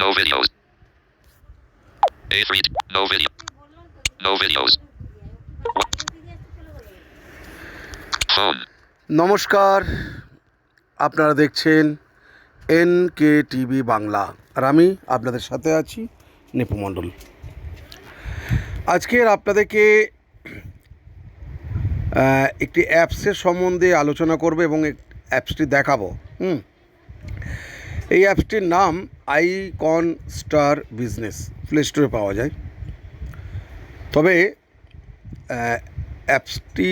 No videos. A3. No video. No videos. Phone. নমস্কার, আপনারা দেখছেন NK টিভি বাংলা, আর আমি আপনাদের সাথে আছি নিপু মণ্ডল। আজকের আপনাদেরকে একটি অ্যাপসের সম্বন্ধে আলোচনা করব এবং অ্যাপসটি দেখাবো। এই অ্যাপসটির নাম আইকন স্টার বিজনেস, প্লে স্টোরে পাওয়া যায়। তবে অ্যাপসটি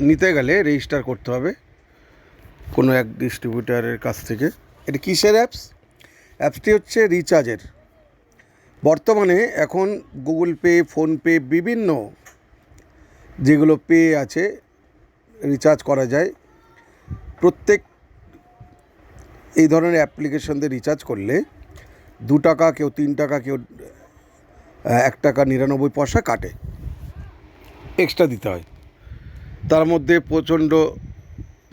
নিতে গেলে রেজিস্টার করতে হবে কোনো এক ডিস্ট্রিবিউটারের কাছ থেকে। এটা কিসের অ্যাপস? অ্যাপসটি হচ্ছে রিচার্জের। বর্তমানে এখন গুগল পে, ফোনপে, বিভিন্ন যেগুলো পে আছে, রিচার্জ করা যায়। প্রত্যেক এই ধরনের অ্যাপ্লিকেশন দিয়ে রিচার্জ করলে 2 টাকা, কেউ 3 টাকা, কেউ 1 টাকা 99 পয়সা কাটে, এক্সট্রা দিতে হয়। তার মধ্যে প্রচণ্ড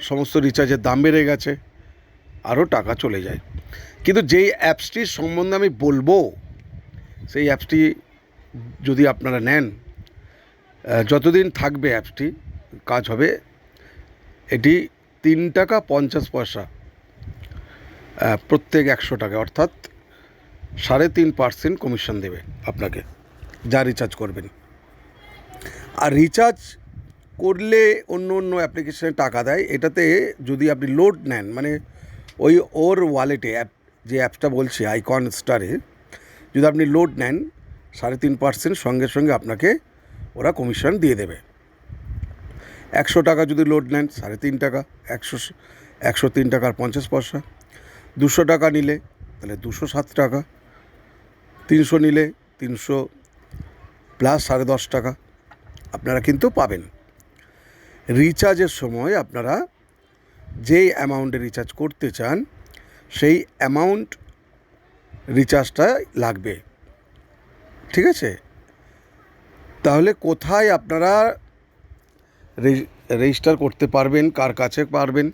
সমস্ত রিচার্জের দাম বেড়ে গেছে, আরও টাকা চলে যায়। কিন্তু যেই অ্যাপসটির সম্বন্ধে আমি বলবো, সেই অ্যাপসটি যদি আপনারা নেন, যতদিন থাকবে অ্যাপসটি কাজ হবে। এটি 3 টাকা 50 পয়সা প্রত্যেক 100 টাকা, অর্থাৎ 3.5% কমিশন দেবে আপনাকে যা রিচার্জ করবেন। আর রিচার্জ করলে অন্য অন্য অ্যাপ্লিকেশানে টাকা দেয়। এটাতে যদি আপনি লোড নেন, মানে ওর ওয়ালেটে যে অ্যাপসটা বলছি আইকন স্টারে, যদি আপনি লোড নেন 3.5% সঙ্গে সঙ্গে আপনাকে ওরা কমিশন দিয়ে দেবে। 100 টাকা যদি লোড নেন 3.5 টাকা, 103 টাকার 50 পয়সা। 200 টাকা নিলে তাহলে 207 টাকা, 300 নিলে 300 প্লাস 10.5 টাকা আপনারা কিন্তু পাবেন। রিচার্জের সময় আপনারা যেই অ্যামাউন্টে রিচার্জ করতে চান সেই অ্যামাউন্ট রিচার্জটা লাগবে, ঠিক আছে? তাহলে কোথায় আপনারা রেজিস্টার করতে পারবেন, কার কাছে পারবেন?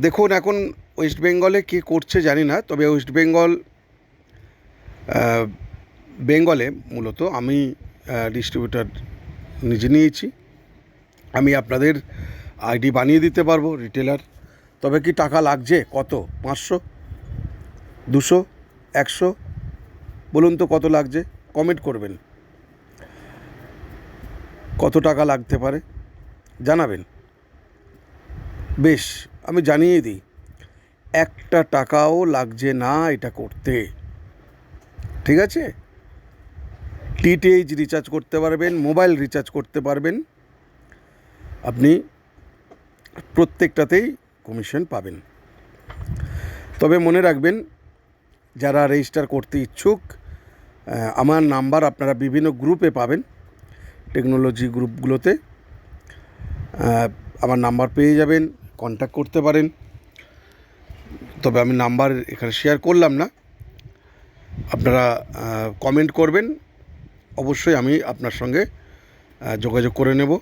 দেখুন, এখন ওয়েস্ট বেঙ্গলে কে করছে জানি না, তবে ওয়েস্ট বেঙ্গলে মূলত আমি ডিস্ট্রিবিউটার নিজে নিয়েছি। আমি আপনাদের আইডি বানিয়ে দিতে পারবো, রিটেলার। তবে কি টাকা লাগছে? কত? 500, 200, 100? বলুন তো কত লাগছে? কমেন্ট করবেন। কত টাকা লাগতে পারে জানাবেন। বেশ, আমি জানিয়ে দিই, 1 টাকাও লাগছে না এটা করতে, ঠিক আছে? DTH রিচার্জ করতে পারবেন, মোবাইল রিচার্জ করতে পারবেন, আপনি প্রত্যেকটাতেই কমিশন পাবেন। তবে মনে রাখবেন, যারা রেজিস্টার করতে ইচ্ছুক, আমার নাম্বার আপনারা বিভিন্ন গ্রুপে পাবেন, টেকনোলজি গ্রুপগুলোতে আমার নাম্বার পেয়ে যাবেন, কন্ট্যাক্ট করতে পারেন। তবে আমি নাম্বার এখানে শেয়ার করলাম না, আপনারা কমেন্ট করবেন, অবশ্যই আমি আপনার সঙ্গে যোগাযোগ করে নেব।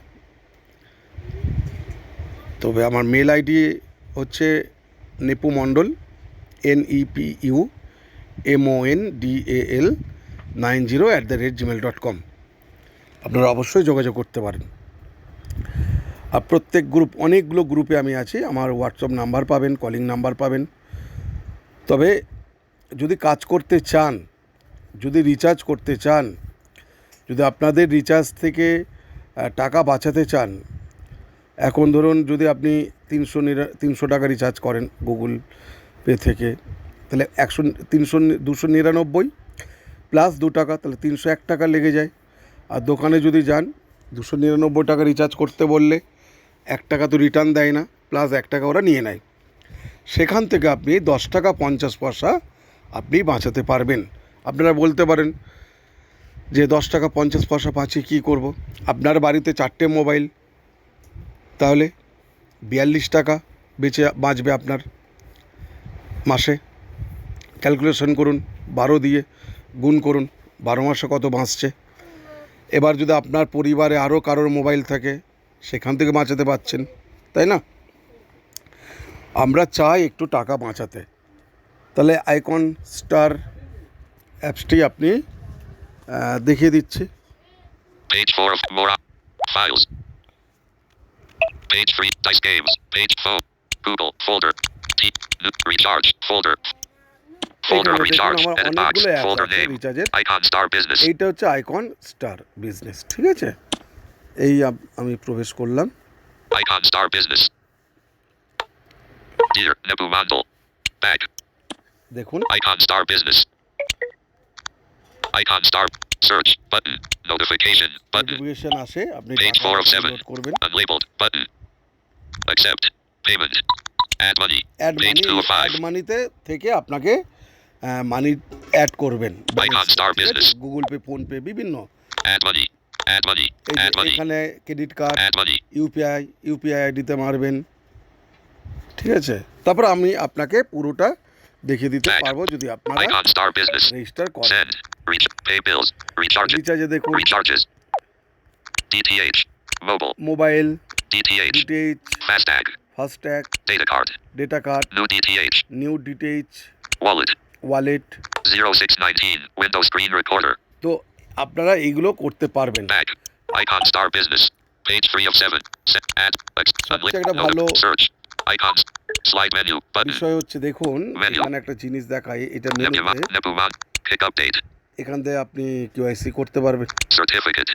তবে আমার মেল আইডি হচ্ছে নিপু মণ্ডল, NEPUMONDAL90@gmail.com। আপনারা অবশ্যই যোগাযোগ করতে পারেন। আর প্রত্যেক গ্রুপ, অনেকগুলো গ্রুপে আমি আছি, আমার হোয়াটসঅ্যাপ নাম্বার পাবেন, কলিং নাম্বার পাবেন। তবে যদি কাজ করতে চান, যদি রিচার্জ করতে চান, যদি আপনাদের রিচার্জ থেকে টাকা বাঁচাতে চান, এখন ধরুন যদি আপনি 300 টাকা রিচার্জ করেন গুগল পে থেকে, তাহলে 299 প্লাস 2 টাকা, তাহলে 301 টাকা লেগে যায়। আর দোকানে যদি যান, 299 টাকা রিচার্জ করতে বললে 1 টাকা তো রিটার্ন দেয় না, প্লাস 1 টাকা ওরা নিয়ে নেয়। সেখান থেকে আপনি 10 টাকা 50 পয়সা আপনি বাঁচাতে পারবেন। আপনারা বলতে পারেন যে 10 টাকা 50 পয়সা বাঁচিয়ে কী করব? আপনার বাড়িতে 4টে মোবাইল, তাহলে 42 টাকা বাঁচবে আপনার মাসে। ক্যালকুলেশন করুন, 12 দিয়ে গুণ করুন, 12 মাসে কত বাঁচছে। এবার যদি আপনার পরিবারে আরও কারোর মোবাইল থাকে, সেখান থেকে বাঁচাতে পারছেন, তাই না? আমরা চাই একটু টাকা বাঁচাতে, তাহলে আইকন স্টার অ্যাপসটি আপনি দেখিয়ে দিচ্ছি। Page 4 of more files. Page 3 dice games. Page phone. Google folder. Recharge folder. Folder এখানে দেখুন recharge. আমার Edit box. অনেকগুলো অ্যাপস Folder আছে name. রিচার্জের। Icon star business. এইটা হচ্ছে আইকন স্টার বিজনেস, ঠিক আছে। এই আমি প্রবেশ করলাম। Icon star business. Dear Nebu Mandal. Bag. দেখুন Icon star business. Icon star search button. Notification button. Notification আসে, আপনি Page 4 of 7. ডাউনলোড করবেন। Unlabeled button. Accept. Payment. Add money. Add Page money, 2 of 5. Add মানিতে থেকে আপনাকে money add করবেন। Icon star business. Google pay, PhonePe, বিভিন্ন Add money. Add money. এই যে Add money. এখানে credit card, Add money. UPI আইডিতে মারবেন, ঠিক আছে। তারপর আমি আপনাকে পুরোটা দেখিয়ে দিতে Back. পারবো যদি আপনারা Icon star business. রেজিস্টার করেন। Send. Pay bills. Recharges. রিচার্জে দেখুন Recharges. DTH. Mobile. Mobile, DTH. DTH, Fastag. FASTag, Data card. Data card, New DTH. New DTH, Wallet. Wallet. 0619. Windows screen recorder. তো আপনারা এইগুলো করতে পারবেন। Back. Icon star business. Page 3 of 7. Add. সবচেয়ে একটা ভালো Search. Icons. Slide menu. Button. বিষয় হচ্ছে দেখুন Menu. এখানে একটা জিনিস দেখায়, এটা মেনুতে Nebuman. Pick update. এখান থেকে আপনি কেওয়াইসি করতে পারবেন। Certificate.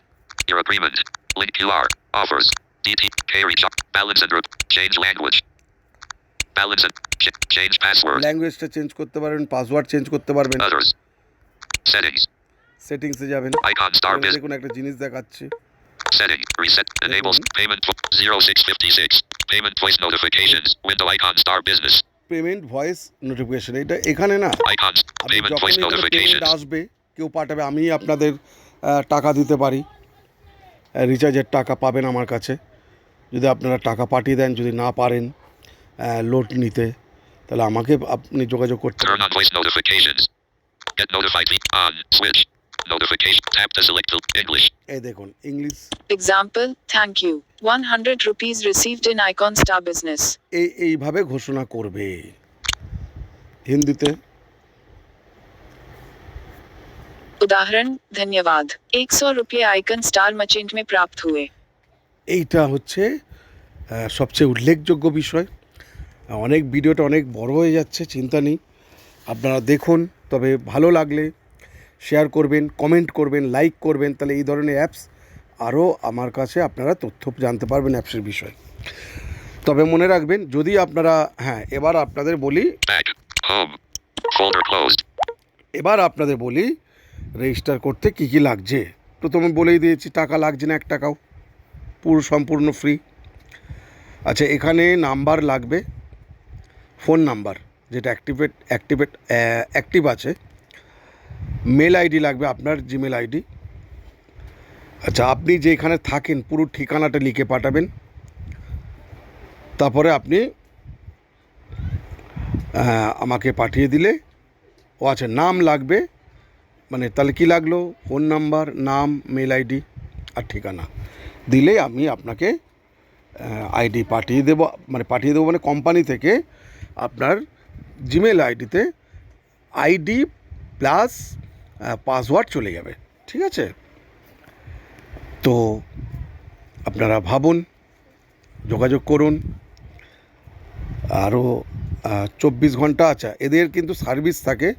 Your agreement. Link QR. Offers. DTK recharge. Balance and change language. Balance and change password. ল্যাঙ্গুয়েজটা চেঞ্জ করতে পারবেন, পাসওয়ার্ড চেঞ্জ করতে পারবেন। Others. Settings. সেটিংসে যাবেন, Icon star এখানে business. দেখুন একটা জিনিস দেখাচ্ছে। Setting. Reset. Enables payment. 0656. Payment voice notifications. Window icon star business. Payment voice notification, এটা এখানে না Icons. আপনি Payment যখন voice এখানে পেমেন্ট notifications. আসবে, কেউ পাঠাবে, আমি আপনাদের টাকা দিতে পারি, রিচার্জের টাকা পাবেন আমার কাছে। যদি আপনারা টাকা পাঠিয়ে দেন, যদি না পারেন লোড নিতে, তাহলে আমাকে আপনি যোগাযোগ করতে Turn পারেন। on voice notifications. Get notified. On. Switch. Notification. Tap to select English. এই দেখুন English, Example, thank you. 100 rupees received in Icon Star Business. এইভাবে ঘোষণা করবে। হিন্দিতে उदाहरण, धन्यवाद। 100 रुपये आइकन स्टार मचेंट में प्राप्त हुए। এইটা হচ্ছে সবচেয়ে উল্লেখযোগ্য বিষয়। অনেক ভিডিওটা অনেক বড় হয়ে যাচ্ছে, চিন্তা নেই, আপনারা দেখুন। তবে ভালো লাগলে শেয়ার করবেন, কমেন্ট করবেন, লাইক করবেন, তাহলে এই ধরনের অ্যাপস আরও আমার কাছে আপনারা তথ্য জানতে পারবেন অ্যাপসের বিষয়ে। তবে মনে রাখবেন, যদি আপনারা এবার আপনাদের বলি Back. Home. Folder closed. এবার আপনাদের বলি রেজিস্টার করতে কী কী লাগছে। প্রথমে বলেই দিয়েছি, টাকা লাগছে না, 1 টাকাও, সম্পূর্ণ ফ্রি। আচ্ছা, এখানে নাম্বার লাগবে, ফোন নাম্বার যেটা অ্যাক্টিভ আছে, মেল আইডি লাগবে, আপনার জিমেল আইডি। আচ্ছা, আপনি যেখানে থাকেন পুরো ঠিকানাটা লিখে পাঠাবেন। তারপরে আপনি আমাকে পাঠিয়ে দিলে, আচ্ছা নাম লাগবে, মানে তাহলে কী লাগলো, ফোন নাম্বার, নাম, মেল আইডি আর ঠিকানা দিলেই আমি আপনাকে আইডি পাঠিয়ে দেবো, মানে কোম্পানি থেকে আপনার জিমেল আইডিতে আইডি প্লাস পাসওয়ার্ড চলে যাবে, ঠিক আছে। তো আপনারা ভাবুন, যোগাযোগ করুন। আরও 24 ঘন্টা, আচ্ছা এদের কিন্তু সার্ভিস থাকে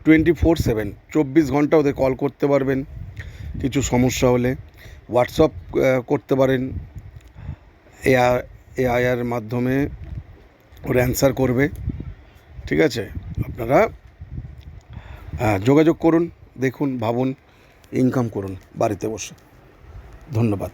24/7, 24 ঘন্টা ওদের কল করতে পারবেন। কিছু সমস্যা হলে হোয়াটসঅ্যাপ করতে পারেন, এআইয়ের মাধ্যমে ওরা অ্যান্সার করবে, ঠিক আছে। আপনারা যোগাযোগ করুন, দেখুন, ভাবুন, ইনকাম করুন বাড়িতে বসে। ধন্যবাদ।